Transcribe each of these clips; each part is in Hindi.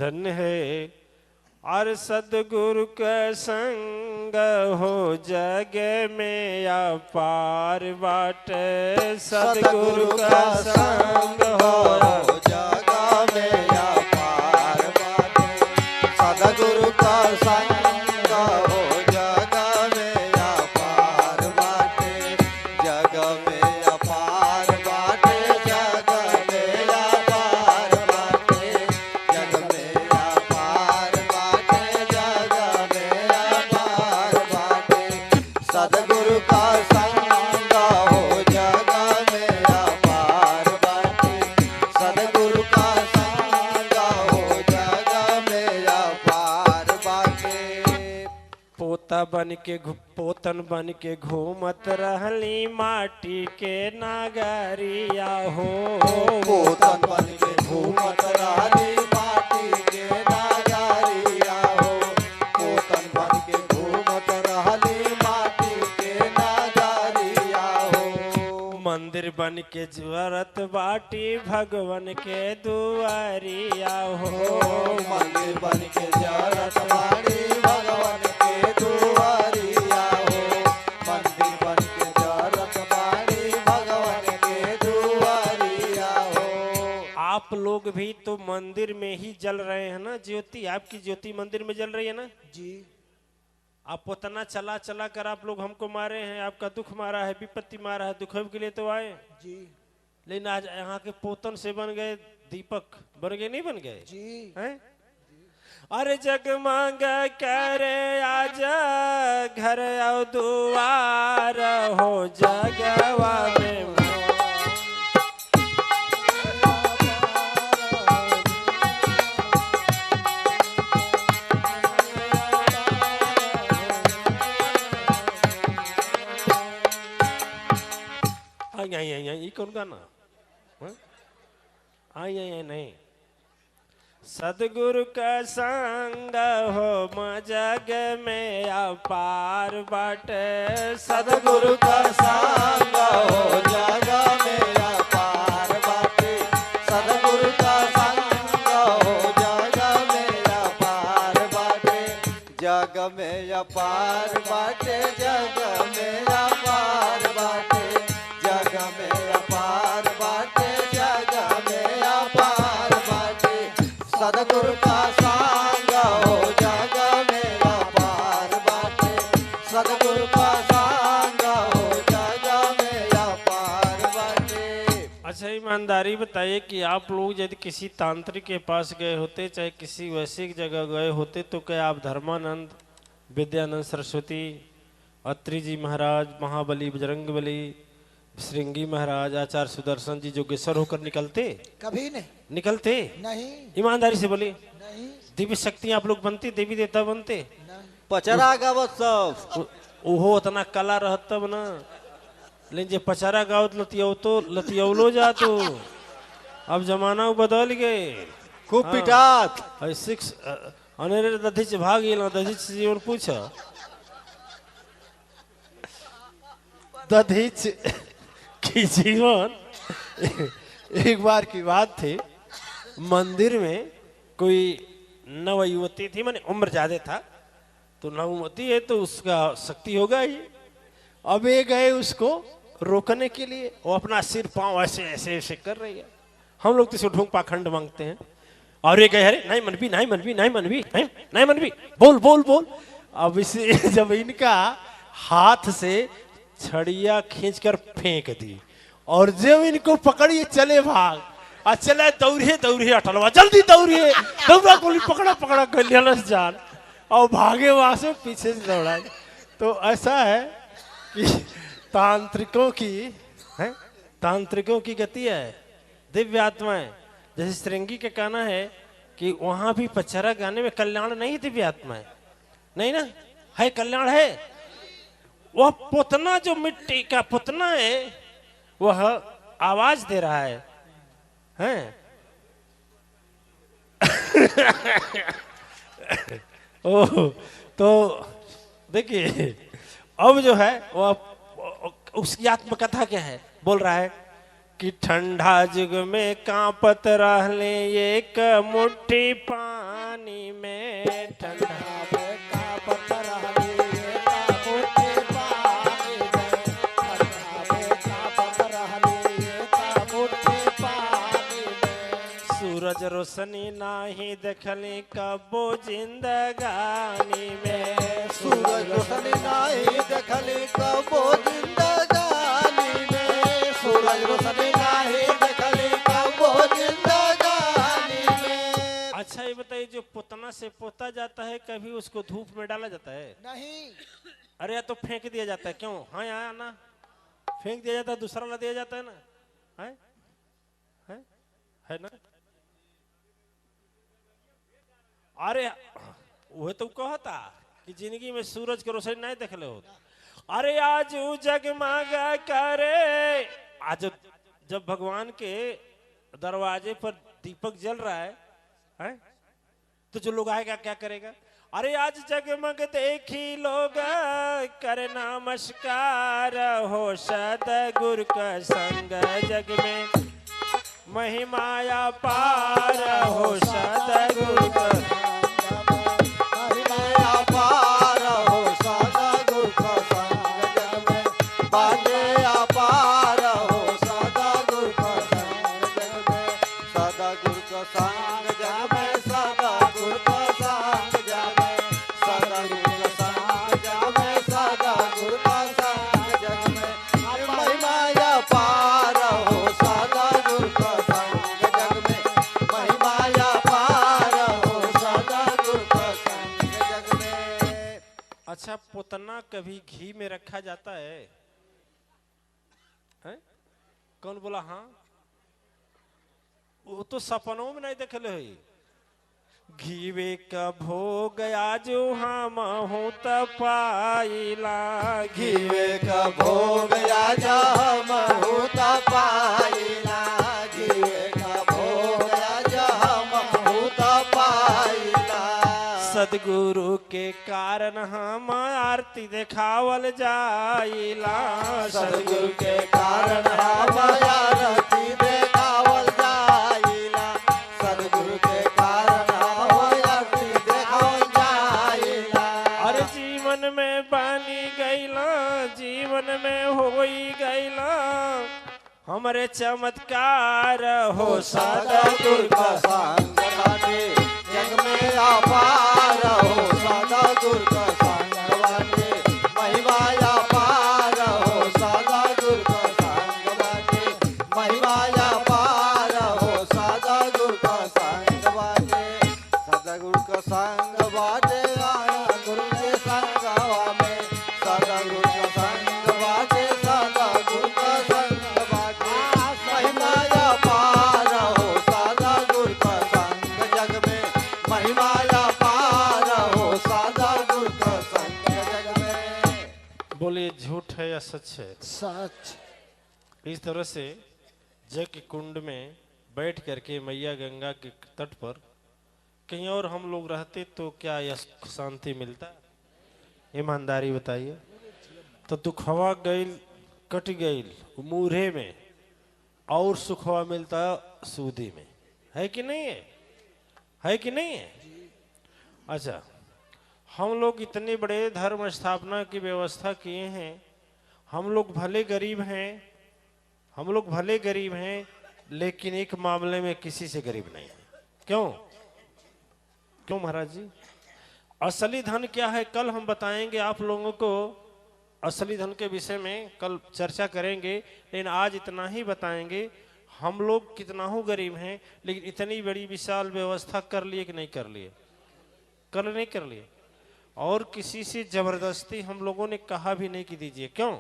धन है और सदगुरु का संग हो जग में या पार बाट। सदगुरु का संग हो जग में या पार बाट। सदगुरु का संग हो जग में या पार बाट। जग में या पार बाट। जग में या पार बाट। जग में या पार बाट। जग में या पार बाट। सदगुरु का संग हो जग में या पार बाट। सदगुरु का संग हो जग में या पार बाट। पोता पोतन बन के घूमत रहली माटी के नागरिया हो। पोतन बन के घूमत रहली माटी के नागरिया हो। पोतन बन के घूमत रहली माटी के नागरिया हो। मंदिर बन के ज्वरत बाटी भगवन के दुआरिया हो। मंदिर बन के जरत बाड़ी भगवान के दुआरिया हो। मंदिर बन के जरत बाड़ी भगवान के दुआरिया हो। आप लोग भी तो मंदिर में ही जल रहे हैं ना ज्योति। आपकी ज्योति मंदिर में जल रही है ना जी। आप उतना चला चला कर आप लोग हमको मारे हैं, आपका दुख मारा है, विपत्ति मारा है, दुख के लिए तो आए जी। लेकिन आज यहाँ के पोतन से बन गए दीपक, बन गए नहीं बन गए जी। हैं? अरे जगमग करे आज घर और दुआर हो जगवा में। आई कौन गाना? आई नहीं। सदगुरु का संग हो जग में अपार बाट। सदगुरु का संग हो जग में अपार बाट। सदगुरु का संग हो जग में अपार बाट। जग में अपार बाट। जग में अपार बाट। जग में अपार बाट। जग में अपार बाट। सदगुरु का संग हो जग में अपार बाट। सदगुरु का संग हो जग में अपार बाट। अच्छा ईमानदारी बताइए कि आप लोग यदि किसी तांत्रिक के पास गए होते, चाहे किसी वैश्विक जगह गए होते, तो क्या आप धर्मानंद, विद्यानंद सरस्वती, अत्रि जी महाराज, महाबली बजरंगबली, श्रृंगी महाराज, आचार्य सुदर्शन जी जोगेश्वर होकर निकलते? कभी नहीं निकलते। नहीं। ईमानदारी से बोलिए। नहीं। दिव्य शक्ति आप लोग बनते, देवी देवता बनते? पचरा गावत सब ओहो उतना कला रहत तब ना। लेकिन जे पचरा गावत लतियौलो जातो। अब जमाना बदल गए। खूब पिटात। सिक्स अनेरे दधिच भाग गेल। दधिच जीवन पूछ दधिच की जीवन। एक बार की बात थी, मंदिर में कोई नवयुवती थी, माने उम्र ज्यादा था, तो नवयुवती है तो उसका शक्ति होगा ही। अब ये गए उसको रोकने के लिए, वो अपना सिर पांव ऐसे ऐसे ऐसे कर रही है। हम लोग तो इसे ढोंग पाखंड मांगते हैं। और ये गए अरे नहीं मनवी नहीं मनवी नहीं मनवी नहीं मनवी बोल बोल बोल। अब इसे जब इनका हाथ से छड़िया खींचकर फेंक दी और जब इनको पकड़िए चले भाग। चले दौड़िए अटलवा जल्दी दौड़िए, दौड़ा गोली पकड़ा पकड़ा गलियालस जान और भागे वहां से पीछे से दौड़ा। तो ऐसा है कि तांत्रिकों की गति है, दिव्य आत्माएं। जैसे श्रृंगी के कहना है कि वहां भी पचरा गाने में कल्याण नहीं, दिव्य आत्माएं नहीं ना है, कल्याण है। वह पुतना जो मिट्टी का पुतना है वह आवाज दे रहा है, हैं? ओह, तो देखिए अब जो है वह उसकी आत्मकथा क्या है, बोल रहा है कि ठंडा जुग में कांपत रहले एक मुट्ठी पानी। रोशनी नाही देखली कबो जिंदगानी में। सूरज रोशनी नहीं देखली कबो जिंदगानी में। सूरज रोशनी नहीं देखली कबो जिंदगानी में। अच्छा ये बताइए, जो पुतना से पोता जाता है कभी उसको धूप में डाला जाता है? नहीं। अरे या तो फेंक दिया जाता है। क्यों? हाँ या ना? फेंक दिया जाता है, दूसरा ला दिया जाता है ना? है ना? अरे वह तो कहता कि जिंदगी में सूरज के रोशनी नहीं देख ले हो। अरे आज जगमगा करे, आज जब भगवान के दरवाजे पर दीपक जल रहा है तो जो लोग आएगा क्या करेगा? अरे आज जगमग देखी लोग करे नमस्कार हो, सदगुरु का संग जग में महिमाया पार हो, सदगुरु का महिमाया पार हो, सदगुरु का संग जग में बाजे अपार हो, सदगुरु का संग जग में। सदगुरु का संग जग में, सदगुरु का संग जग में, सदगुरु का संग जग में, सदगुरु का संग जग में महिमाया पार हो, सदगुरु का संग जग में महिमाया पार हो, सदगुरु का संग जग में। अच्छा पुतना कभी घी में रखा जाता है? कौन बोला हाँ? वो तो सपनों में नहीं देखले हुई। घीवे का भोग आजू हम हूँ पाइला, घीवे का भोग आजा हम होता पाइला, घीवे का भोग आजा हम होता पाइला। सदगुरु के कारण हम आरती देखावल जाइला, सदगुरु के कारण हम आरती देखावल जाइला, सदगुरु के कारण हम आरती देखावल जाइला। अरे जीवन में बानी गईला, जीवन में होई गईला हमरे चमत्कार हो, सदगुरु का संग बाटे जग में अपार हो, सदगुरु का संग बाटे महिमाया पार हो, सदगुरु का संग बाटे महिमाया पार हो, सदगुरु का संग बाटे। सदगुरु का संग बाटे गुरु के संगवा में, सदगुरु का संग बाटे, सदगुरु का संग बाटे महिमाया पार हो, सदगुरु का संग जग में महिमाया पार हो, सदगुरु का संग जग में। बोलिए झूठ है या सच है? सच। इस तरह से जग के कुंड में बैठ करके मैया गंगा के तट पर कहीं और हम लोग रहते तो क्या यह शांति मिलता? ईमानदारी बताइए। तो दुखवा गईल कट गईल मूढ़े में और सुखवा मिलता सूदी में, है कि नहीं है? है कि नहीं है? अच्छा हम लोग इतने बड़े धर्म स्थापना की व्यवस्था किए हैं, हम लोग भले गरीब हैं, हम लोग भले गरीब हैं लेकिन एक मामले में किसी से गरीब नहीं है। क्यों? क्यों महाराज जी? असली धन क्या है कल हम बताएंगे आप लोगों को। असली धन के विषय में कल चर्चा करेंगे, लेकिन आज इतना ही बताएंगे हम लोग कितना हो गरीब हैं लेकिन इतनी बड़ी विशाल व्यवस्था कर लिए कि नहीं कर लिए? कर नहीं कर लिए। और किसी से जबरदस्ती हम लोगों ने कहा भी नहीं कि दीजिए। क्यों?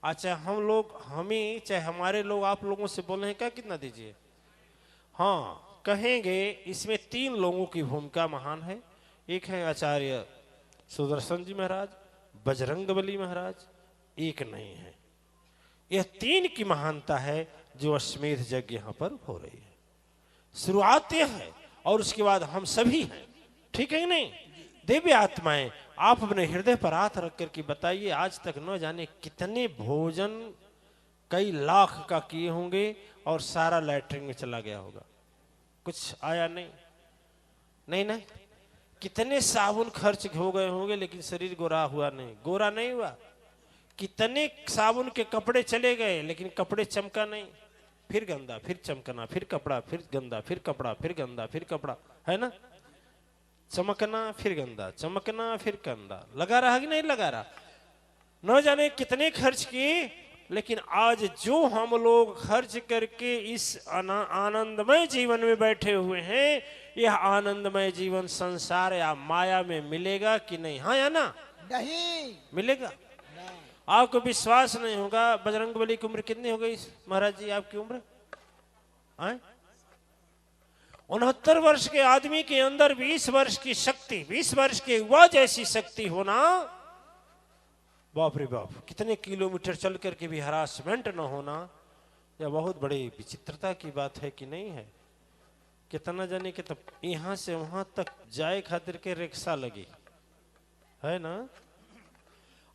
अच्छा हम लोग, हमें चाहे हमारे लोग आप लोगों से बोल रहे हैं क्या कितना दीजिए? हाँ कहेंगे। इसमें तीन लोगों की भूमिका महान है। एक है आचार्य सुदर्शन जी महाराज, बजरंगबली महाराज, एक नहीं है। यह तीन की महानता है जो अश्वमेध यज्ञ यहाँ पर हो रही है। शुरुआत यह है और उसके बाद हम सभी हैं। ठीक है कि नहीं? दिव्य आत्माएं आप अपने हृदय पर हाथ रख करके बताइए, आज तक न जाने कितने भोजन कई लाख का किए होंगे और सारा लैट्रिन में चला गया होगा, कुछ आया नहीं। नहीं ना? कितने साबुन खर्च हो गए होंगे लेकिन शरीर गोरा हुआ नहीं, गोरा नहीं हुआ। कितने साबुन के कपड़े चले गए लेकिन कपड़े चमका नहीं। फिर गंदा, फिर चमकना, फिर कपड़ा, फिर गंदा, फिर कपड़ा, फिर गंदा, फिर कपड़ा, है ना? चमकना फिर गंदा, चमकना फिर गंदा, लगा रहा कि नहीं लगा रहा? न जाने कितने खर्च किए, लेकिन आज जो हम लोग खर्च करके इस आनंदमय जीवन में बैठे हुए हैं, यह आनंदमय जीवन संसार या माया में मिलेगा कि नहीं? हाँ या ना? नहीं मिलेगा। आपको विश्वास नहीं होगा, बजरंगबली की उम्र कितनी हो गई महाराज जी? आपकी उम्र 69 वर्ष के आदमी के अंदर 20 वर्ष की शक्ति, 20 वर्ष के युवा जैसी शक्ति होना, बाप रे बाप, कितने किलोमीटर चल करके भी हरासमेंट न होना, यह बहुत बड़ी विचित्रता की बात है कि नहीं है? कितना जाने कि तब यहां से वहां तक जाए खातिर के रिक्शा लगी है ना?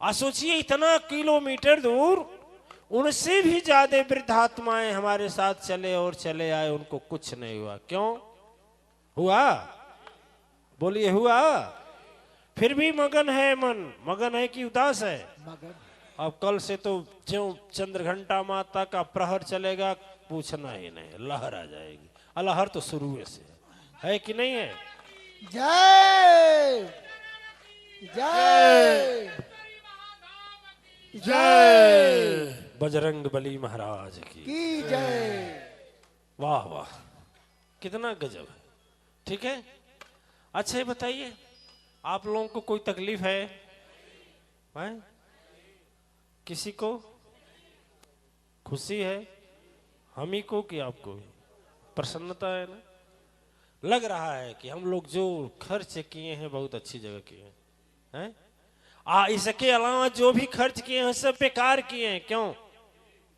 आप सोचिए इतना किलोमीटर दूर, उनसे भी ज्यादा वृद्धात्माएं हमारे साथ चले और चले आए, उनको कुछ नहीं हुआ। क्यों हुआ? बोलिए हुआ? फिर भी मगन है मन, मगन है कि उदास है? मगन। अब कल से तो ज्यों चंद्रघंटा माता का प्रहर चलेगा, पूछना ही नहीं, लहर आ जाएगी। लहर तो शुरू से है कि नहीं है? जय जय जय बजरंगबली महाराज की जय। वाह वाह, कितना गजब है। ठीक है, अच्छा ये बताइए, आप लोगों को कोई तकलीफ है? किसी को खुशी है? हम ही को कि आपको? प्रसन्नता है ना? लग रहा है कि हम लोग जो खर्च किए हैं बहुत अच्छी जगह किए हैं। इसके अलावा जो भी खर्च किए हैं सब बेकार किए हैं। क्यों?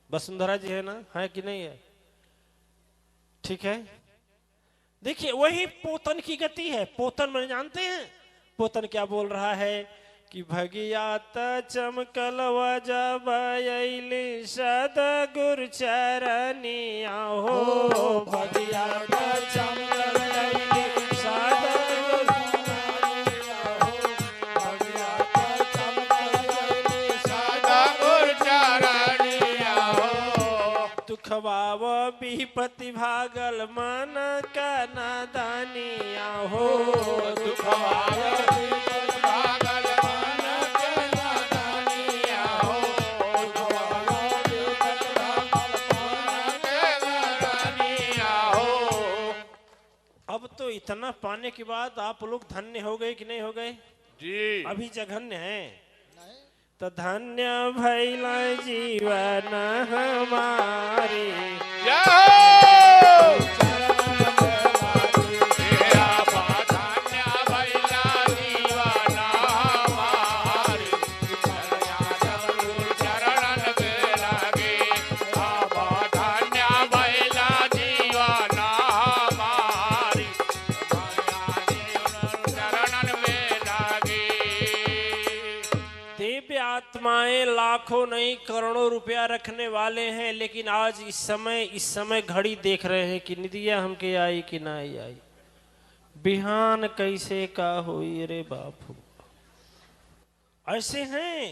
वसुंधरा जी है ना, है कि नहीं है? ठीक है, देखिए वही पोतन की गति है। पोतन मैंने जानते हैं पोतन क्या बोल रहा है कि भगियात चमकलवा जब अइली सदगुरु चरनिया हो, भगियात चमकल अइली सदगुरु चरनिया हो, भगियात चमकल अइली सदगुरु चरनिया हो, दुखवाव विपत्ति भागल मन का नादानिया हो, दुखवाव इतना पाने के बाद आप लोग धन्य हो गए कि नहीं हो गए जी? अभी जघन्य है तो धन्य भैला जीवन हमारी। आत्माएं लाखों नहीं करोड़ों रुपया रखने वाले हैं, लेकिन आज इस समय घड़ी देख रहे हैं कि निदिया हमके आई कि ना आई, बिहान कैसे का हुई रे बापू। ऐसे हैं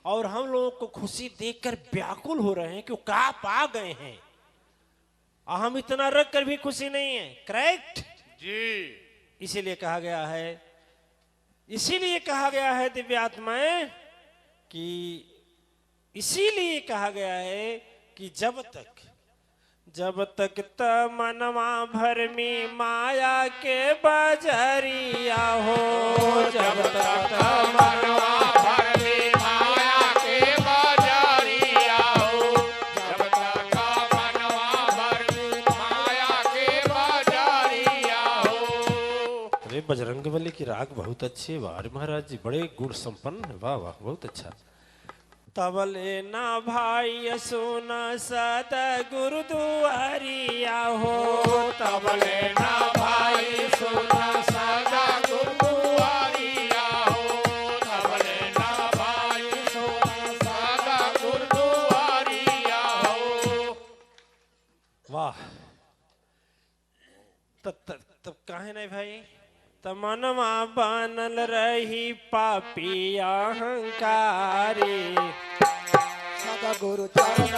और हम लोगों को खुशी देखकर व्याकुल हो रहे हैं कि क्या पा गए हैं। हम इतना रख कर भी खुशी नहीं है। करेक्ट जी? इसीलिए कहा गया है दिव्य आत्माएं कि इसीलिए कहा गया है कि जब तक मनवा भर में माया के बजरिया हो, जब तक मनवा भर में माया के बजरिया हो, जब तक मनवा भर में माया के बजरिया हो। अरे बजरंगबली की राग बहुत अच्छी है। वाह महाराज जी, बड़े गुण संपन्न है। वाह वाह, बहुत अच्छा। तबले ना भाई सोना सदा गुरु दुआरिया हो, तबले ना भाई सोना सदा गुरु दुआरिया हो, तबले ना भाई सोना सदा गुरु दुआरिया हो। वाह, तब काहे नहीं भाई? तमनमा बनल रही पापी अहंकारी, सदा गुरु चरण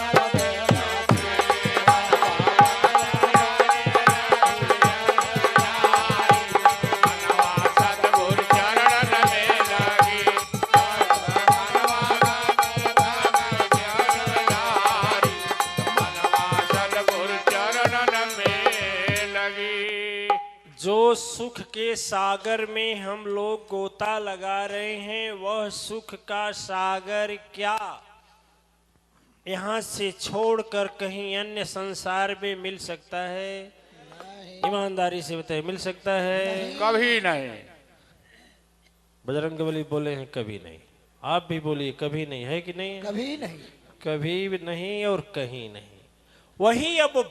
सुख के सागर में हम लोग गोता लगा रहे हैं, वह सुख का सागर क्या यहाँ से छोड़कर कहीं अन्य संसार में मिल सकता है? ईमानदारी से बताइए, मिल सकता है? कभी नहीं। बजरंगबली बोले हैं कभी नहीं। आप भी बोलिए कभी नहीं, है कि नहीं? कभी नहीं। कभी भी नहीं और कहीं नहीं। वही अब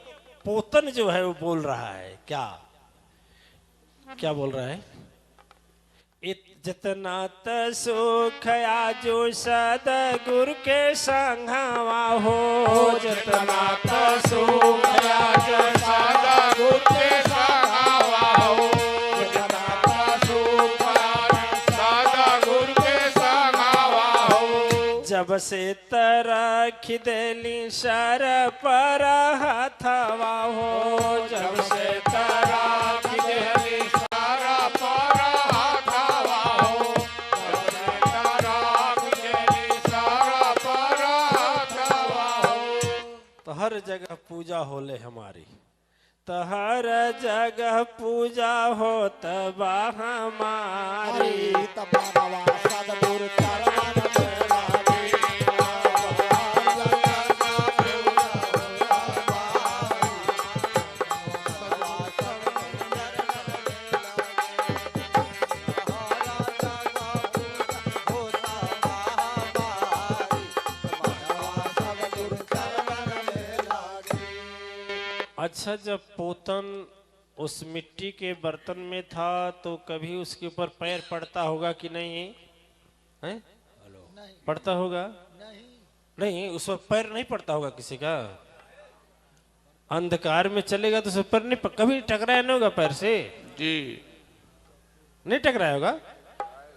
पोतन जो है वो बोल रहा है, क्या क्या बोल रहा है? जितना त सुख आजो सदगुरु के संघवा हो, जितना त सुख आजो सदगुरु के संघवा हो, जितना त सुख सदगुरु के संघवा हो। जब से तरख देली सर पर हथवा हो, जब से तरख देली सर पर हथवा हो, जब से तरख देली सर पर हथवा हो। तो हर जगह पूजा होले हमारी, तो हर जगह पूजा हो तबा हमारी। तबावा सदगुरु चरण में लागी, अच्छा, जब पोतन उस मिट्टी के बर्तन में था तो कभी उसके ऊपर पैर पड़ता होगा कि नहीं है? पड़ता होगा? नहीं, उस पर पैर नहीं पड़ता होगा किसी का। अंधकार में चलेगा तो उस पर पैर नहीं, कभी टकराया नहीं होगा पैर से जी। नहीं टकराया होगा?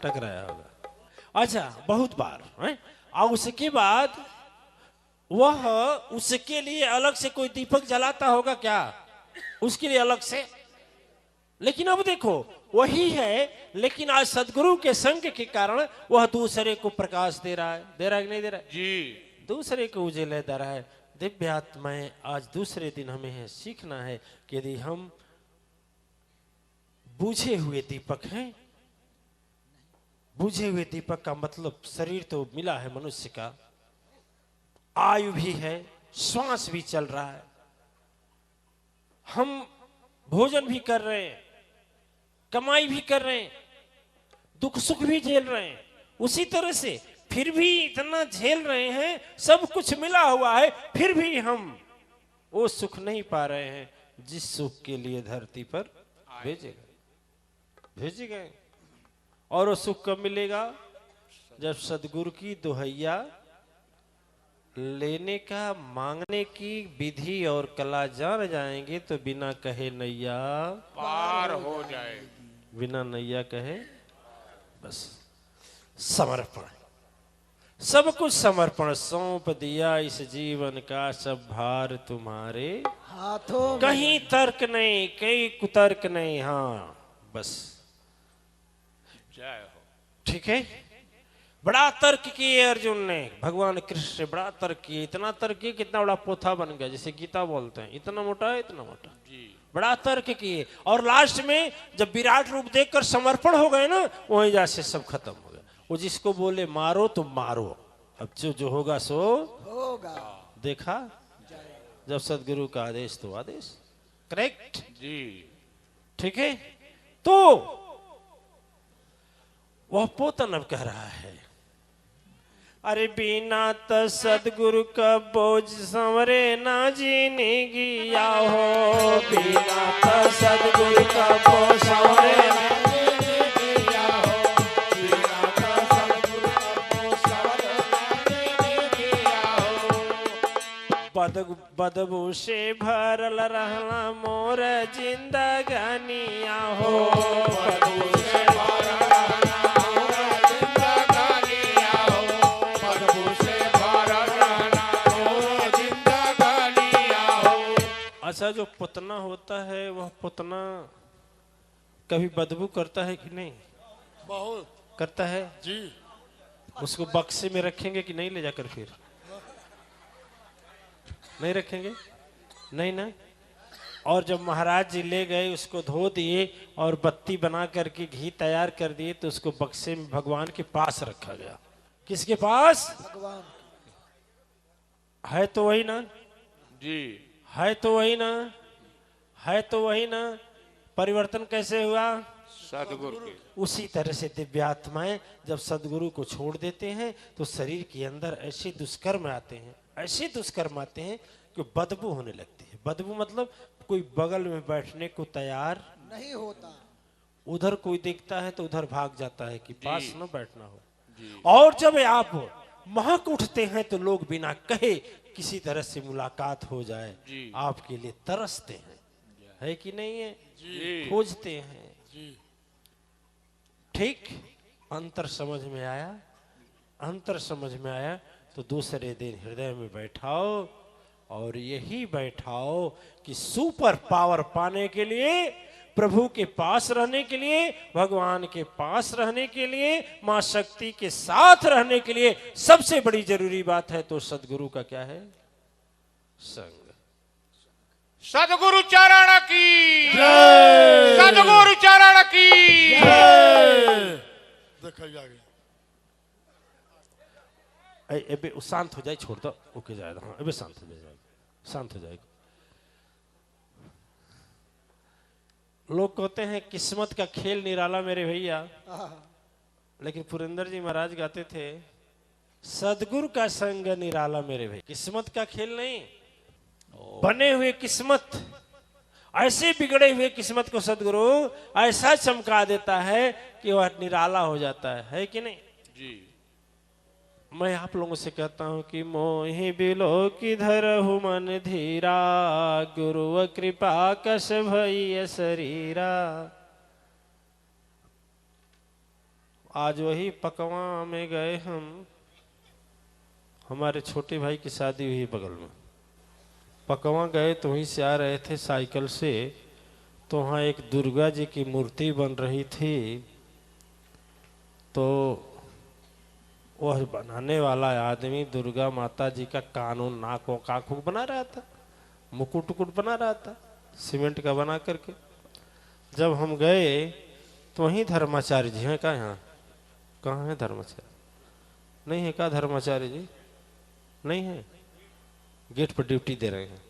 टकराया होगा। अच्छा, बहुत बार है। और उसके बाद वह उसके लिए अलग से कोई दीपक जलाता होगा क्या? उसके लिए अलग से? लेकिन अब देखो वही है, लेकिन आज सदगुरु के संग के कारण वह दूसरे को प्रकाश दे रहा है। दे रहा है कि नहीं दे रहा है? जी। दूसरे को उजेले दे रहा है। दिव्य आत्माएं, आज दूसरे दिन हमें है सीखना है कि यदि हम बुझे हुए दीपक हैं, बुझे हुए दीपक का मतलब शरीर तो मिला है मनुष्य का, आयु भी है, श्वास भी चल रहा है, हम भोजन भी कर रहे हैं, कमाई भी कर रहे हैं, दुख सुख भी झेल रहे हैं, उसी तरह से फिर भी इतना झेल रहे हैं, सब कुछ मिला हुआ है, फिर भी हम वो सुख नहीं पा रहे हैं जिस सुख के लिए धरती पर भेजे गए। और वो सुख कब मिलेगा? जब सदगुरु की दुहैया लेने का, मांगने की विधि और कला जान जाएंगे तो बिना कहे नैया पार हो जाए। बिना नैया कहे बस समर्पण, सब कुछ समर्पण, सौंप दिया इस जीवन का सब भार तुम्हारे हाथों में। कहीं तर्क नहीं, कहीं कुतर्क नहीं, हाँ बस। जय हो। ठीक है, बड़ा तर्क किए अर्जुन ने, भगवान कृष्ण से बड़ा तर्क किए, इतना तर्क किए कितना बड़ा पोथा बन गया, जैसे गीता बोलते हैं, इतना मोटा है, इतना मोटा जी। बड़ा तर्क किए। और लास्ट में जब विराट रूप देखकर समर्पण हो गए ना, वहीं जैसे सब खत्म हो गया। वो जिसको बोले मारो तो मारो, अब जो होगा सो होगा। देखा, जब सदगुरु का आदेश तो आदेश। करेक्ट जी। ठीक है। तो वह पोतन अब कह रहा है, अरे बिना त सदगुरु का बोझ संवरे ना जीने गिया हो, बिना त सदगुरु का बोझ संवरे ना जीने गिया हो, बिना त सदगुरु का बोझ संवरे ना जीने गिया हो। बदबू से भरल रहना मोर जिंदगानिया हो, बदबू से भरल अच्छा, जो पुतना होता है वह पुतना कभी बदबू करता है कि नहीं? बहुत करता है जी। उसको बक्से में रखेंगे कि नहीं ले जाकर? फिर नहीं रखेंगे, नहीं ना? और जब महाराज जी ले गए उसको धो दिए और बत्ती बना करके घी तैयार कर दिए तो उसको बक्से में भगवान के पास रखा गया। किसके पास? भगवान है तो वही ना, जी, है तो वही ना, है तो वही ना। परिवर्तन कैसे हुआ? सदगुरु के। उसी तरह से दिव्यात्माएं जब सदगुरु को छोड़ देते हैं तो शरीर के अंदर ऐसे दुष्कर्म आते हैं, ऐसे दुष्कर्म आते हैं कि बदबू होने लगती है। बदबू मतलब कोई बगल में बैठने को तैयार नहीं होता, उधर कोई देखता है तो उधर भाग जाता है कि पास न बैठना हो। और जब आप महक उठते हैं तो लोग बिना कहे किसी तरह से मुलाकात हो जाए आपके लिए तरसते हैं, है कि नहीं है? खोजते हैं। ठीक अंतर समझ में आया, अंतर समझ में आया तो दूसरे दिन हृदय में बैठाओ और यही बैठाओ कि सुपर पावर पाने के लिए, प्रभु के पास रहने के लिए, भगवान के पास रहने के लिए, मां शक्ति के साथ रहने के लिए सबसे बड़ी जरूरी बात है तो सदगुरु का क्या है? संग। सदगुरु चरण की जय, सदगुरु चरण की जय। देखा जाएगा। एबे शांत हो जाए, छोड़ दो, ओके जाएगा। हाँ एबे शांत हो जाएगा, शांत हो जाएगा। लोग कहते हैं किस्मत का खेल निराला मेरे भैया, लेकिन पुरंदर जी महाराज गाते थे सदगुरु का संग निराला मेरे भैया। किस्मत का खेल नहीं, बने हुए किस्मत, ऐसे बिगड़े हुए किस्मत को सदगुरु ऐसा चमका देता है कि वह निराला हो जाता है कि नहीं जी। मैं आप लोगों से कहता हूं कि मोहि बिलो की धरहु मन धीरा, गुरु कृपा कस भई शरीरा। आज वही पकवा में गए हम, हमारे छोटे भाई की शादी हुई बगल में। पकवा गए तो वहीं से आ रहे थे साइकिल से, तो वहाँ एक दुर्गा जी की मूर्ति बन रही थी। तो वह बनाने वाला आदमी दुर्गा माता जी का कानून नाक आँख बना रहा था, मुकुट उकुट बना रहा था सीमेंट का बना करके। जब हम गए तो वहीं धर्माचार्य जी हैं। कहाँ है धर्माचार्य? नहीं है क्या धर्माचार्य जी? नहीं है, गेट पर ड्यूटी दे रहे हैं।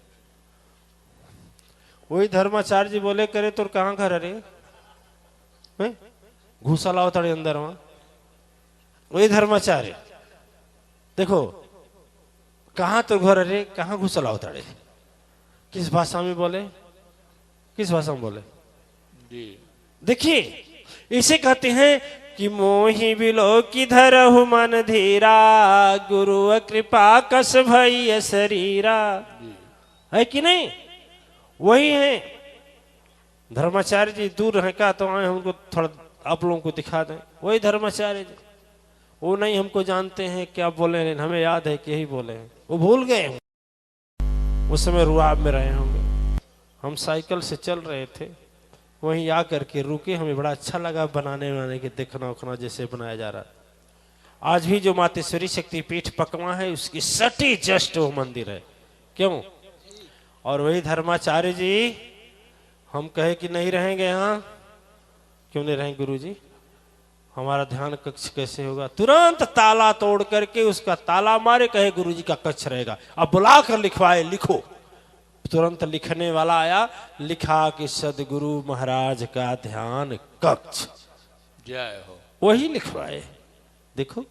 वही धर्माचार्य जी बोले करे तो कहाँ घर अरे घूसा लाओ तड़े अंदर। वहां वही धर्माचार्य, देखो कहाँ तो घर अरे कहाँ घूसा लाओ तड़े। किस भाषा में बोले, किस भाषा में बोले? देखिए इसे कहते हैं कि मोहि बिलो की धरहु मन धीरा, गुरु कृपा कस भई शरीरा। है कि नहीं? वही है धर्माचार्य जी। दूर है का तो आए हमको थोड़ा आप लोगों को दिखा दें। वही धर्माचार्य जी, वो नहीं हमको जानते हैं क्या बोले, लेकिन हमें याद है कि यही बोले हैं। वो भूल गए, उस समय रुआब में रहे होंगे। हम साइकिल से चल रहे थे, वहीं आकर के रुके। हमें बड़ा अच्छा लगा बनाने के देखना उखना जैसे बनाया जा रहा। आज भी जो मातेश्वरी शक्तिपीठ पकवा है उसकी सटी जस्ट वो मंदिर है। क्यों? और वही धर्माचार्य जी हम कहे कि नहीं रहेंगे यहाँ। क्यों नहीं रहेंगे गुरु जी? हमारा ध्यान कक्ष कैसे होगा? तुरंत ताला तोड़ करके उसका ताला मारे, कहे गुरु जी का कक्ष रहेगा। अब बुला कर लिखवाए, लिखो। तुरंत लिखने वाला आया, लिखा कि सदगुरु महाराज का ध्यान कक्ष। जय हो। वही लिखवाए। देखो